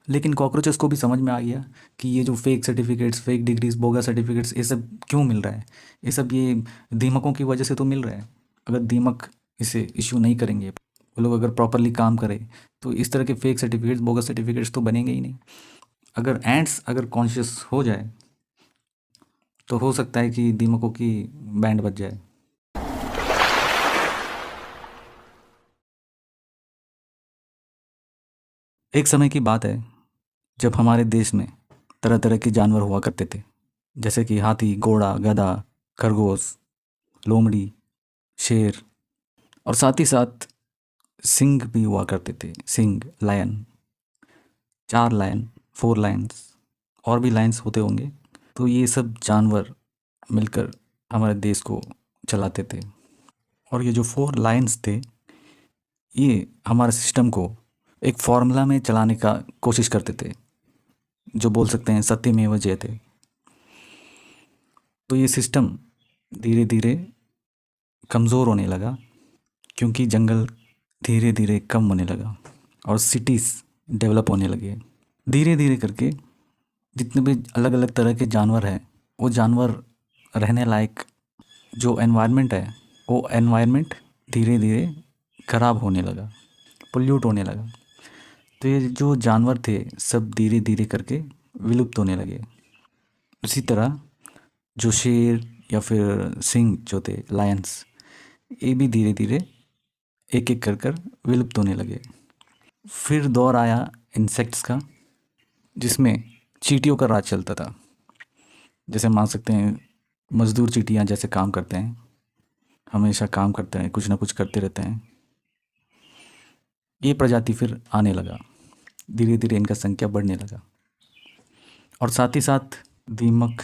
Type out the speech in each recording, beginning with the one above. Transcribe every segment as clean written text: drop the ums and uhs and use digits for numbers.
लेकिन कॉकरोचेस को भी समझ में आ गया कि ये जो fake certificates, fake degrees, bogus certificates, ये सब क्यों मिल रहा है। ये सब ये दीमकों की वजह से तो मिल रहा है। अगर दीमक इसे इशू नहीं करेंगे, वो लोग अगर प्रॉपरली काम करें, तो इस तरह के फेक सर्टिफिकेट्स, बोगस सर्टिफिकेट्स तो बनेंगे ही नहीं। अगर एंड्स अगर कॉन्शियस हो जाए तो हो सकता है कि दीमकों की बैंड बज जाए। एक समय की बात है जब हमारे देश में तरह तरह के जानवर हुआ करते थे, जैसे कि हाथी, घोड़ा, गधा, खरगोश, लोमड़ी, शेर, और साथ ही साथ सिंह भी हुआ करते थे। सिंह, लायन, 4 लायन, 4 लायंस, और भी लायंस होते होंगे। तो ये सब जानवर मिलकर हमारे देश को चलाते थे। और ये जो 4 लायंस थे, ये हमारे सिस्टम को एक फॉर्मूला में चलाने का कोशिश करते थे, जो बोल सकते हैं सत्यमेव जयते। तो ये सिस्टम धीरे धीरे कमज़ोर होने लगा, क्योंकि जंगल धीरे धीरे कम होने लगा और सिटीज़ डेवलप होने लगे। धीरे धीरे करके जितने भी अलग अलग तरह के जानवर हैं, वो जानवर रहने लायक जो एनवायरनमेंट है, वो एनवायरनमेंट धीरे धीरे खराब होने लगा, पोल्यूट होने लगा। तो ये जो जानवर थे सब धीरे धीरे करके विलुप्त होने लगे। उसी तरह जो शेर या फिर सिंह जो थे, लायंस, ये भी धीरे धीरे एक एक कर विलुप्त होने लगे। फिर दौर आया इंसेक्ट्स का, जिसमें चींटियों का राज चलता था। जैसे मान सकते हैं मजदूर चींटियाँ जैसे काम करते हैं, हमेशा काम करते हैं, कुछ ना कुछ करते रहते हैं। ये प्रजाति फिर आने लगा, धीरे धीरे इनका संख्या बढ़ने लगा। और साथ ही साथ दीमक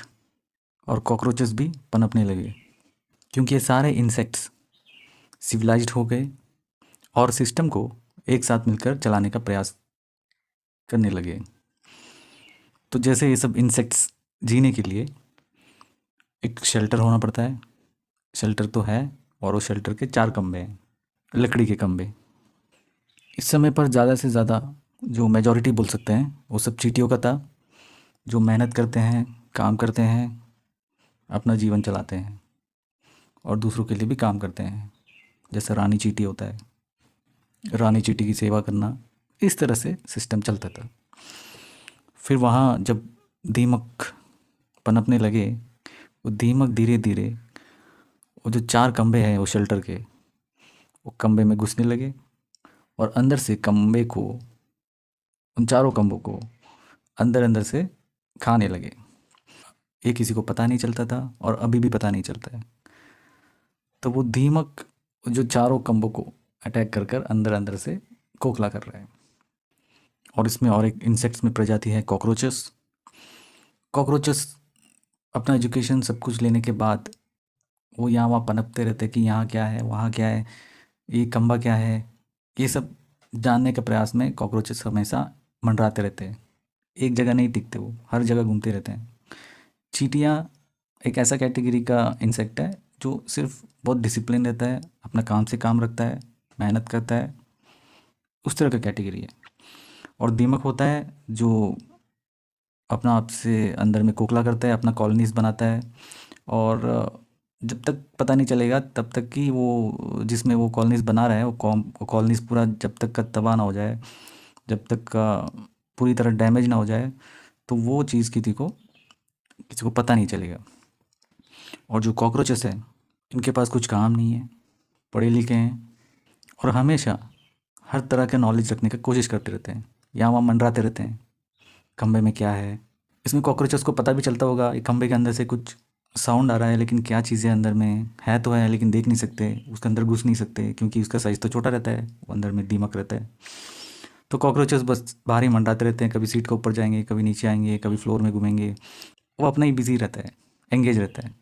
और कॉकरोचेस भी पनपने लगे, क्योंकि ये सारे इंसेक्ट्स सिविलाइज्ड हो गए और सिस्टम को एक साथ मिलकर चलाने का प्रयास करने लगे। तो जैसे ये सब इंसेक्ट्स जीने के लिए एक शेल्टर होना पड़ता है। शेल्टर तो है, और वो शेल्टर के 4 खंभे हैं, लकड़ी के खंभे। इस समय पर ज़्यादा से ज़्यादा जो मेजॉरिटी बोल सकते हैं वो सब चींटियों का था, जो मेहनत करते हैं, काम करते हैं, अपना जीवन चलाते हैं और दूसरों के लिए भी काम करते हैं। जैसे रानी चींटी होता है, रानी चींटी की सेवा करना, इस तरह से सिस्टम चलता था। फिर वहाँ जब दीमक पनपने लगे, वो दीमक धीरे धीरे वो जो 4 खंभे हैं वो शेल्टर के, वो खंभे में घुसने लगे और अंदर से खंभे को, उन चारों खंभों को अंदर अंदर से खाने लगे। ये किसी को पता नहीं चलता था और अभी भी पता नहीं चलता है। तो वो दीमक जो चारों खंभों को अटैक कर अंदर अंदर से खोखला कर रहा है। और इसमें और एक इंसेक्ट्स में प्रजाति है कॉकरोचेस। कॉकरोचेस अपना एजुकेशन सब कुछ लेने के बाद वो यहाँ वहाँ पनपते रहते कि यहाँ क्या है, वहाँ क्या है, ये खंभा क्या है, ये सब जानने के प्रयास में कॉकरोचेस हमेशा मंडराते रहते हैं। एक जगह नहीं टिकते, वो हर जगह घूमते रहते हैं। चींटियाँ एक ऐसा कैटेगरी का इंसेक्ट है जो सिर्फ बहुत डिसिप्लिन रहता है, अपना काम से काम रखता है, मेहनत करता है, उस तरह का कैटेगरी है। और दीमक होता है जो अपना आप से अंदर में खोखला करता है, अपना कॉलोनीज बनाता है, और जब तक पता नहीं चलेगा तब तक कि वो जिसमें वो कॉलोनीज बना रहा है वो कॉलोनीज पूरा जब तक का तबाह ना हो जाए, जब तक का पूरी तरह डैमेज ना हो जाए, तो वो चीज़ किसी को पता नहीं चलेगा। और जो कॉकरोचेस हैं, इनके पास कुछ काम नहीं है, पढ़े लिखे हैं और हमेशा हर तरह का नॉलेज रखने की कोशिश करते रहते हैं, यहाँ वहाँ मंडराते रहते हैं खंबे में क्या है। इसमें कॉकरोचेस को पता भी चलता होगा एक खंबे के अंदर से कुछ साउंड आ रहा है, लेकिन क्या चीज़ें अंदर में है तो है, लेकिन देख नहीं सकते, उसके अंदर घुस नहीं सकते, क्योंकि उसका साइज़ तो छोटा रहता है, वो अंदर में दीमक रहता है। तो कॉकरोचेस बस बाहर ही मंडराते रहते हैं, कभी सीट के ऊपर जाएंगे, कभी नीचे आएंगे, कभी फ्लोर में घूमेंगे। वो अपना ही बिजी रहता है, एंगेज रहता है।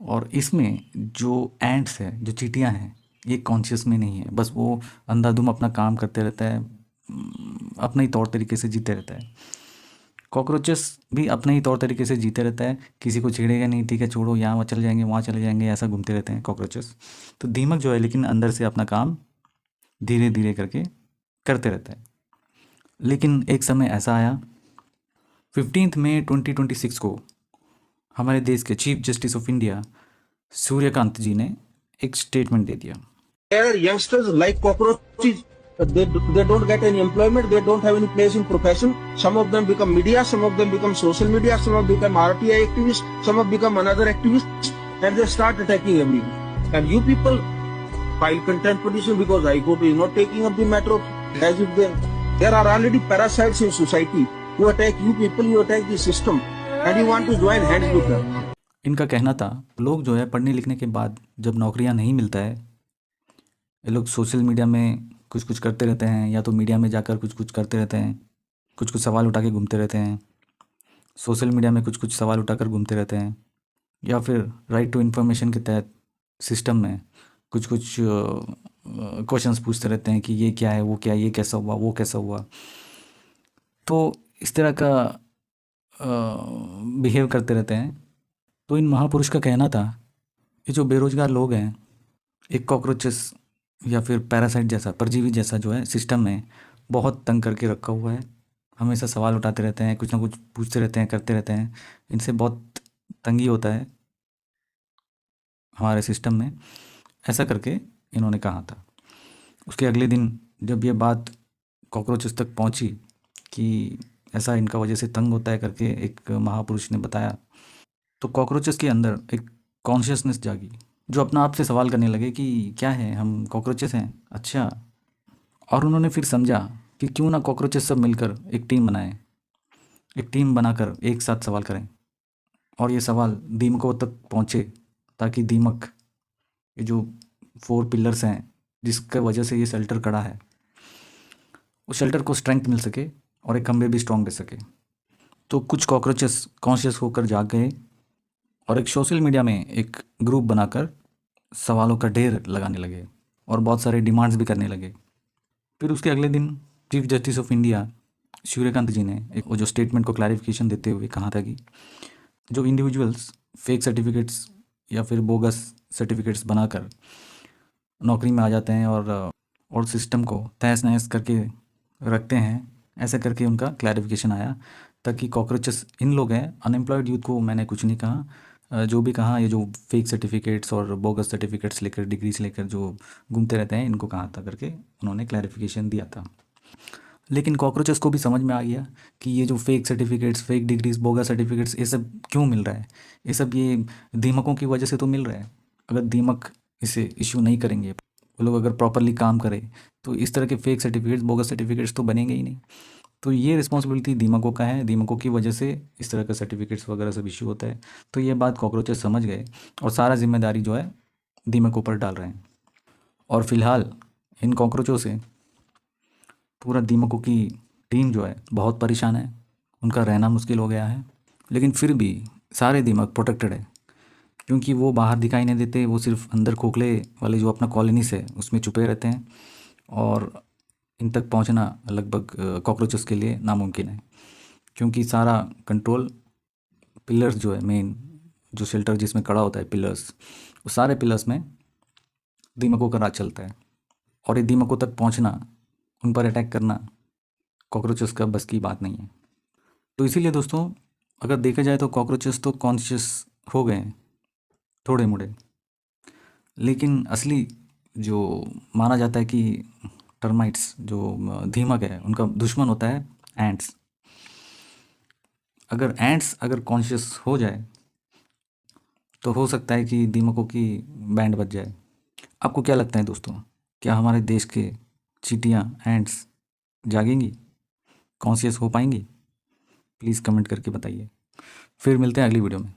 और इसमें जो एंट्स है, जो चींटियाँ हैं, ये कॉन्शियस में नहीं है, बस वो अंधाधुंध अपना काम करते रहता है, अपने ही तौर तरीके से जीते रहता है। कॉकरोचेस भी अपने ही तौर तरीके से जीते रहता है, किसी को छेड़ेगा नहीं, ठीक है छोड़ो, यहाँ वहाँ चले जाएंगे, वहाँ चले जाएंगे, ऐसा घूमते रहते हैं कॉकरोचेस। तो दीमक जो है लेकिन अंदर से अपना काम धीरे धीरे करके करते रहता है। लेकिन एक समय ऐसा आया 15 मई 2026 को हमारे देश के chief justice of India Suryakant ji ने एक स्टेटमेंट दे दिया। Where youngsters like cockroaches, they don't get any employment, they don't have any place in profession. Some of them become media, some of them become social media, some of them become RTI activists, some of them become another activists, and they start attacking everyone. And you people file contempt petition because High Court is not taking up the matter as if there are already parasites in society who attack you people, you attack the system, and you want to join hands with them. इनका कहना था लोग जो है पढ़ने लिखने के बाद जब नौकरियां नहीं मिलता है, ये लोग सोशल मीडिया में कुछ कुछ करते रहते हैं, या तो मीडिया में जाकर कुछ कुछ करते रहते हैं, कुछ कुछ सवाल उठा के घूमते रहते हैं, सोशल मीडिया में कुछ कुछ सवाल उठाकर घूमते रहते हैं, या फिर राइट टू इन्फॉर्मेशन के तहत सिस्टम में कुछ कुछ क्वेश्चंस पूछते रहते हैं कि ये क्या है, वो क्या है, ये कैसा हुआ, वो कैसा हुआ। तो इस तरह का बिहेव करते रहते हैं। तो इन महापुरुष का कहना था ये जो बेरोजगार लोग हैं, एक कॉकरोचेस या फिर पैरासाइट जैसा, परजीवी जैसा जो है सिस्टम में बहुत तंग करके रखा हुआ है। हमेशा सवाल उठाते रहते हैं, कुछ ना कुछ पूछते रहते हैं, करते रहते हैं, इनसे बहुत तंगी होता है हमारे सिस्टम में, ऐसा करके इन्होंने कहा था। उसके अगले दिन जब ये बात कॉकरोचेस तक पहुंची कि ऐसा इनका वजह से तंग होता है करके एक महापुरुष ने बताया, तो कॉकरोचेस के अंदर एक कॉन्शियसनेस जागी, जो अपना आप से सवाल करने लगे कि क्या है, हम कॉकरोचेस हैं, अच्छा। और उन्होंने फिर समझा कि क्यों ना कॉकरोचेस सब मिलकर एक टीम बनाएं, एक टीम बनाकर एक साथ सवाल करें, और ये सवाल दीमकों तक पहुँचे, ताकि दीमक, ये जो 4 पिलर्स हैं जिसके वजह से ये शेल्टर खड़ा है, उस शेल्टर को स्ट्रेंथ मिल सके और एक खंभे भी स्ट्रॉन्ग दे सके। तो कुछ कॉकरोचेस कॉन्शियस होकर जाग गए और एक सोशल मीडिया में एक ग्रुप बनाकर सवालों का ढेर लगाने लगे और बहुत सारे डिमांड्स भी करने लगे। फिर उसके अगले दिन chief justice of India Suryakant ji ने एक वो जो स्टेटमेंट को क्लैरिफिकेशन देते हुए कहा था कि जो इंडिविजुअल्स फेक सर्टिफिकेट्स या फिर बोगस सर्टिफिकेट्स बनाकर नौकरी में आ जाते हैं और सिस्टम को तहस नहस करके रखते हैं, ऐसा करके उनका क्लैरिफिकेशन आया, ताकि कॉकरोचेस इन लोग हैं। अनएम्प्लॉयड यूथ को मैंने कुछ नहीं कहा, जो भी कहा, ये जो फेक सर्टिफिकेट्स और बोगस सर्टिफिकेट्स लेकर, डिग्रीज लेकर जो घूमते रहते हैं, इनको कहा था करके उन्होंने क्लैरिफिकेशन दिया था। लेकिन कॉकरोचेस को भी समझ में आ गया कि ये जो fake certificates, fake degrees, bogus certificates, ये सब क्यों मिल रहा है, ये सब ये दीमकों की वजह से तो मिल रहा है। अगर दीमक इसे इशू नहीं करेंगे, वो लोग अगर प्रॉपरली काम करें, तो इस तरह के फेक सर्टिफिकेट्स, बोगस सर्टिफिकेट्स तो बनेंगे ही नहीं। तो ये रिस्पॉन्सिबिलिटी दीमकों का है, दीमकों की वजह से इस तरह का सर्टिफिकेट्स वगैरह सब इशू होता है। तो ये बात कॉकरोचेस समझ गए और सारा जिम्मेदारी जो है दीमकों पर डाल रहे हैं। और फिलहाल इन कॉकरोचों से पूरा दीमकों की टीम जो है बहुत परेशान है, उनका रहना मुश्किल हो गया है। लेकिन फिर भी सारे दीमक प्रोटेक्टेड है, क्योंकि वो बाहर दिखाई नहीं देते, वो सिर्फ अंदर खोखले वाले जो अपना कॉलोनीस है उसमें छुपे रहते हैं, और इन तक पहुंचना लगभग कॉकरोचेस के लिए नामुमकिन है, क्योंकि सारा कंट्रोल पिलर्स जो है, मेन जो शेल्टर जिसमें खड़ा होता है पिलर्स, वो सारे पिलर्स में दीमकों का राज चलता है। और ये दीमकों तक पहुंचना, उन पर अटैक करना कॉकरोचेस का बस की बात नहीं है। तो इसीलिए दोस्तों, अगर देखा जाए तो कॉकरोचेस तो कॉन्शियस हो गए हैं थोड़े मोड़े, लेकिन असली जो माना जाता है कि टर्माइट्स जो दीमक है, उनका दुश्मन होता है एंट्स। अगर एंट्स अगर कॉन्शियस हो जाए तो हो सकता है कि दीमकों की बैंड बज जाए। आपको क्या लगता है दोस्तों, क्या हमारे देश के चींटियाँ, एंट्स जागेंगी, कॉन्शियस हो पाएंगी? प्लीज़ कमेंट करके बताइए। फिर मिलते हैं अगली वीडियो में।